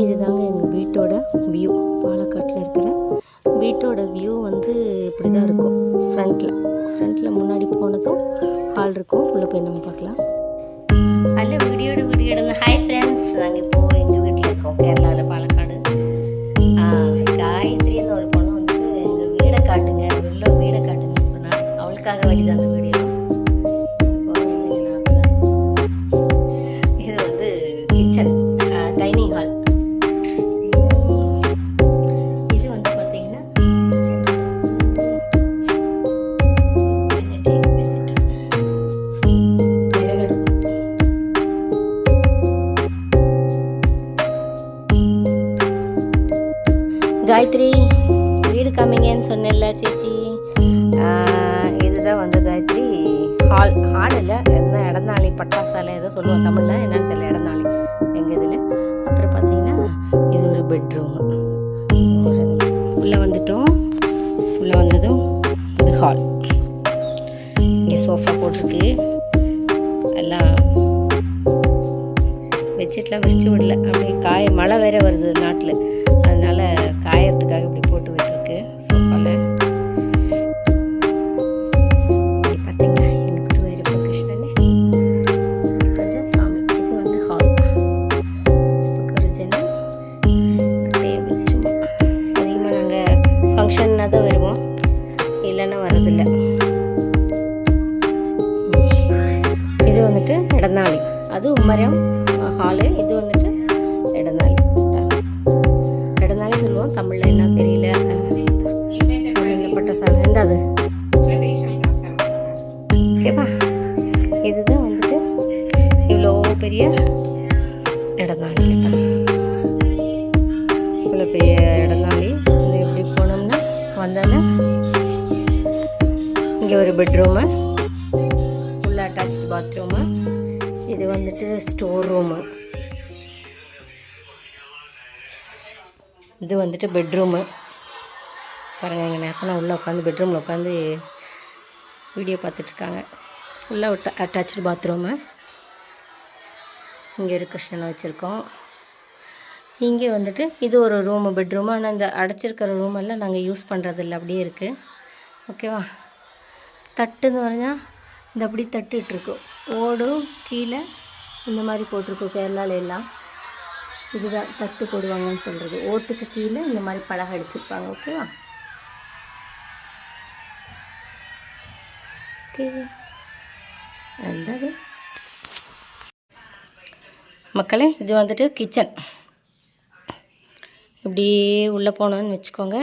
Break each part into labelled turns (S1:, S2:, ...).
S1: இதுதாங்க எங்கள் வீட்டோட வியூ. பாலக்காட்டில் இருக்கிற வீட்டோட வியூ வந்து இப்படி தான் இருக்கும். ஃப்ரண்ட்டில் முன்னாடி போனதும் ஹால் இருக்கும். உள்ளே போய் நம்ம பார்க்கலாம். அல்ல வீடியோட ஹாய் ஃப்ரெண்ட்ஸ், நாங்கள் இப்போது எங்கள் வீட்டில் இருக்கோம், கேரளாவில், பாலக்காடு. காயத்ரின்னு ஒரு பொண்ணு வந்து எங்கள் வீடை காட்டுங்க, உள்ள வீடை காட்டுங்க சொன்னால் அவளுக்காக வேண்டியது அந்த வீடியோ. இது வந்து கிச்சன், டைனிங் ஹால். இது வந்து பார்த்தீங்கன்னா காயத்ரி வீடு காமிங்கன்னு சொன்னேன்ல சேச்சி. இதுதான் வந்து காயத்ரி ஹால் இல்லை, என்ன இடநாளி பட்டாசாலை ஏதோ சொல்லுவோம் தமிழில், என்னன்னு தெரியல, இடநாளி எங்கள் இதில். அப்புறம் பார்த்தீங்கன்னா இது ஒரு பெட்ரூமு. உள்ளே வந்துட்டோம். உள்ளே வந்ததும் இது ஹால். இங்கே சோஃபா போட்டிருக்கு. எல்லாம் பெட்ஷீட்லாம் விரிச்சு விடல, அப்படியே மழை வேற வருது நாட்டில், அதனால் காயறதுக்காக இப்படி போட்டு விட்டுருக்கு சோஃபாவில். பார்த்தீங்களா எனக்கு ஒரு வேறு கிருஷ்ணனே கொஞ்சம் சாமி. இது வந்து ஹால். ஒரு ஜன்னல், டேபிள். சும்மா அதிகமாக நாங்கள் ஃபங்க்ஷன்னாக தான் வருவோம், இல்லைன்னா வரதில்லை. இது வந்துட்டு இடநாளி, அது உம்மரம் ஹாலு. இது வந்துட்டு இடநாளி சொல்லுவோம், தமிழில் என்ன தெரியல. பட்டாசாலை எந்த அது ஓகேவா. இதுதான் வந்துட்டு இவ்வளோ பெரிய இடநாளி, இவ்வளோ பெரிய இடநாளி. இப்படி போனோம்னா வந்தோன்னா இங்கே ஒரு பெட்ரூமு, உள்ள அட்டாச்சு பாத்ரூமு. இது வந்துட்டு ஸ்டோர் ரூமு. இது வந்துட்டு பெட்ரூமு. பாருங்கள், எங்கள் நேரத்தில் உள்ளே உட்காந்து பெட்ரூமில் உட்காந்து வீடியோ பார்த்துட்ருக்காங்க. உள்ளே அட்டாச்சு பாத்ரூமு. இங்கே ஒரு கிருஷ்ணனை வச்சுருக்கோம். இங்கே வந்துட்டு இது ஒரு ரூமு, பெட்ரூமு. ஆனால் இந்த அடைச்சிருக்கிற ரூமெல்லாம் நாங்கள் யூஸ் பண்ணுறதில்ல, அப்படியே இருக்குது. ஓகேவா. தட்டுன்னு வரைஞ்சால் இந்த அப்படி தட்டுட்ருக்கும், ஓடும் கீழே இந்த மாதிரி போட்டிருக்கோம் கேரளாவில் எல்லாம். இதுதான் தட்டு போடுவாங்கன்னு சொல்கிறது. ஓட்டுக்கு கீழே இந்த மாதிரி பலகை அடிச்சிருப்பாங்க. ஓகேவா. ஓகே, அது மக்களே, இது வந்துட்டு கிச்சன். இப்படி உள்ளே போனோன்னு வச்சுக்கோங்க,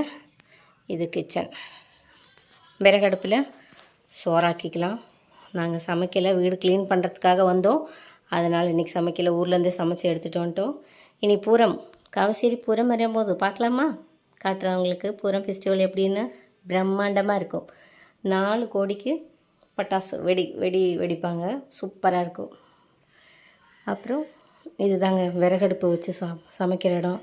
S1: இது கிச்சன். விறகடுப்பில் சோறாக்கிக்கலாம். நாங்கள் சமைக்கலை, வீடு க்ளீன் பண்ணுறதுக்காக வந்தோம், அதனால் இன்றைக்கி சமைக்கலை. ஊர்லேருந்தே சமைச்சு எடுத்துகிட்டு வந்துட்டோம். இனி பூரம், காவசேரி பூரம் வரும்போது பார்க்கலாமா, காட்டுறவங்களுக்கு பூரம் ஃபெஸ்டிவல் எப்படின்னு பிரம்மாண்டமாக இருக்கும். 4 கோடிக்கு பட்டாசு வெடிப்பாங்க, சூப்பராக இருக்கும். அப்புறம் இதுதாங்க விறகடுப்பு வச்சு சமைக்கிற இடம்.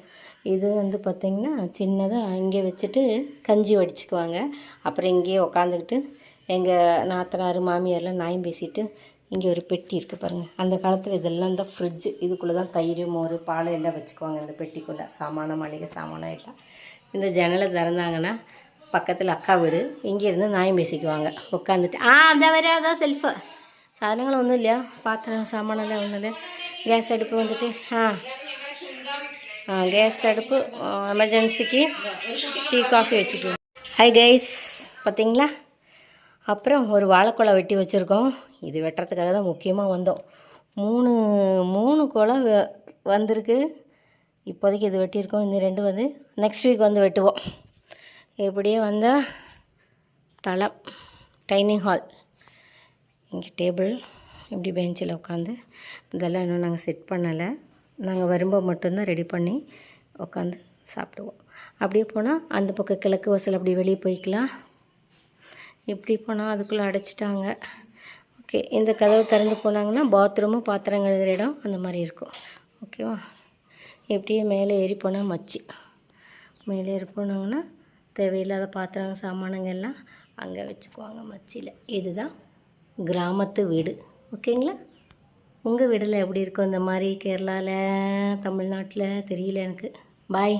S1: இது வந்து பார்த்திங்கன்னா சின்னதாக இங்கே வச்சுட்டு கஞ்சி வடிச்சுக்குவாங்க. அப்புறம் இங்கேயே உக்காந்துக்கிட்டு எங்கள் நாத்தனார் மாமியார்லாம் நாயம் பேசிட்டு. இங்கே ஒரு பெட்டி இருக்குது பாருங்கள். அந்த காலத்தில் இதெல்லாம் தான் ஃப்ரிட்ஜு. இதுக்குள்ளே தான் தயிர், மோர், பால் எல்லாம் வச்சுக்குவாங்க இந்த பெட்டிக்குள்ளே. சாமானம், மளிகை சாமானம் எல்லாம். இந்த ஜன்னலை திறந்தாங்கன்னா பக்கத்தில் அக்கா வீடு. இங்கேருந்து நாயம் பேசிக்குவாங்க உட்காந்துட்டு. அந்த வரை அதான் செல்ஃபு சாதனங்களும் ஒன்றும் இல்லையா, பாத்திரம் சாமானெல்லாம் ஒன்றும் இல்லை. கேஸ் அடுப்பு வந்துட்டு கேஸ் அடுப்பு எமர்ஜென்சிக்கு டீ காஃபி வச்சுக்குவோம். ஹாய் கைஸ், பார்த்தீங்களா. அப்புறம் ஒரு வாழைக்குலை வெட்டி வச்சுருக்கோம். இது வெட்டுறதுக்காக தான் முக்கியமாக வந்தோம். 3 குலை வந்திருக்கு இப்போதைக்கு. இது வெட்டியிருக்கோம். இந்த 2 வந்து நெக்ஸ்ட் வீக் வந்து வெட்டுவோம். இப்படியே வந்தால் தளம், டைனிங் ஹால். இங்கே டேபிள், இப்படி பெஞ்சில் உட்காந்து. இதெல்லாம் இன்னும் நாங்கள் செட் பண்ணலை. நாங்கள் வரும்போது மட்டும்தான் ரெடி பண்ணி உட்காந்து சாப்பிடுவோம். அப்படியே போனால் அந்த பக்கம் கிழக்கு வாசல் அப்படி வெளியே போய்க்கலாம். இப்படி போனால் அதுக்குள்ளே அடைச்சிட்டாங்க. ஓகே, இந்த கதவு திறந்து போனாங்கன்னா பாத்ரூமு, பாத்திரம் கழுகுற இடம் அந்த மாதிரி இருக்கும். ஓகேவா. இப்படியே மேலே ஏறி போனால் மச்சி. மேலே ஏறி போனாங்கன்னா தேவையில்லாத பாத்திரம் சாமானங்க எல்லாம் அங்கே வச்சுக்குவாங்க மச்சியில். இதுதான் கிராமத்து வீடு. ஓகேங்களா. உங்கள் வீட்டில் எப்படி இருக்கும் இந்த மாதிரி கேரளாவில் தமிழ்நாட்டில் தெரியல எனக்கு. பாய்.